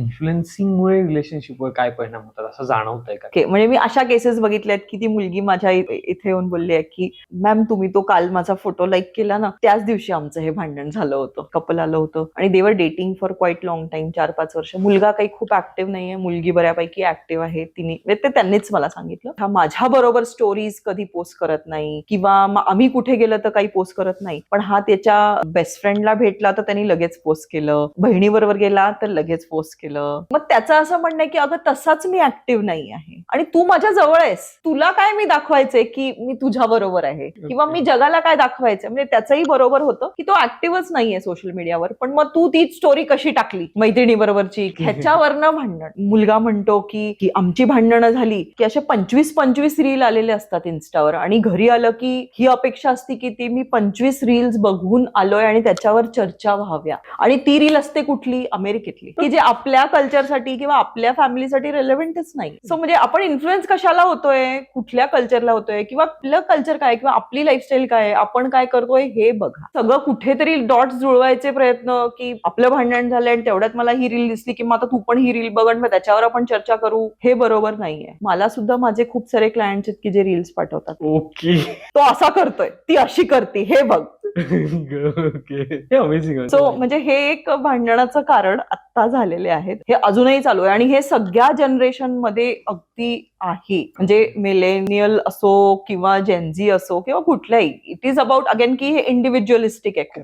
इन्फ्लुएन्सिंगमुळे रिलेशनशिपवर काय परिणाम होतात असं जाणवतंय का? म्हणजे मी अशा केसेस बघितल्यात की ती मुलगी माझ्या इथे येऊन बोलली आहे की मॅम तुम्ही तो काल माझा फोटो लाईक केला ना, त्याच दिवशी आमचं हे भांडण झालं होतं. कपल आलं होतं आणि they were dating for quite long time, 4-5 वर्ष. मुलगा काही खूप ऍक्टिव्ह नाहीये, मुलगी बऱ्यापैकी ऍक्टिव्ह आहे. तिने ते त्यांनीच मला सांगितलं, हा माझ्या बरोबर स्टोरीज कधी पोस्ट करत नाही किंवा आम्ही कुठे गेलं तर काही पोस्ट करत नाही, पण हा त्याच्या बेस्ट फ्रेंडला भेटला तर त्यांनी लगेच पोस्ट केलं, बहिणीबरोबर गेला तर लगेच पोस्ट केलं. मग त्याचं असं म्हणणं आहे की अगं तसाच मी ऍक्टिव्ह नाही आहे आणि तू माझ्या जवळ आहेस, तुला काय मी दाखवायचंय की मी तुझ्या बरोबर आहे किंवा मी जगाला काय दाखवायचंय. म्हणजे त्याचंही बरोबर होतं की तो ऍक्टिव्हच नाहीये सोशल मीडियावर, पण मग तू तीच स्टोरी कशी टाकली मैत्रिणी बरोबरची, ह्याच्यावरनं भांडण. मुलगा म्हणतो की आमची भांडणं झाली की असे 25 रील आलेले असतात इन्स्टावर आणि घरी आलं की ही अपेक्षा असते की ती मी 25 रील्स बघून आलोय आणि त्याच्यावर चर्चा व्हाव्या. आणि ती रील असते कुठली, अमेरिकेतली, की जे आपल्या कल्चरसाठी किंवा आपल्या फॅमिलीसाठी रेलेव्हंटच नाही. सो म्हणजे आपण इन्फ्लुएन्स कशाला होतोय, कुठल्या कल्चरला होतोय किंवा आपलं कल्चर काय किंवा आपली लाईफस्टाईल काय, आपण काय करतोय हे बघा. सगळं कुठेतरी डॉट्स जुळवायचे प्रयत्न की आपलं भांडण झालंय आणि तेवढ्यात मला ही रील दिसली की मग आता तू पण ही रील बघ आणि त्याच्यावर आपण चर्चा करू, हे बरोबर नाहीये. मला सुद्धा माझे खूप सारे क्लायंट्स आहेत की जे रील्स पाठवतात, ओके. तो असा करतोय, ती अशी करते, हे बघ. Okay, amazing. सो म्हणजे हे एक भांडणाचं कारण आता झालेले आहेत, हे अजूनही चालू आहे आणि हे सगळ्या जनरेशन मध्ये अगदी आहे. म्हणजे मिलेनियल असो किंवा जेनझी असो किंवा कुठल्याही, इट इज अबाउट अगेन की हे इंडिव्हिज्युअलिस्टिक आहे.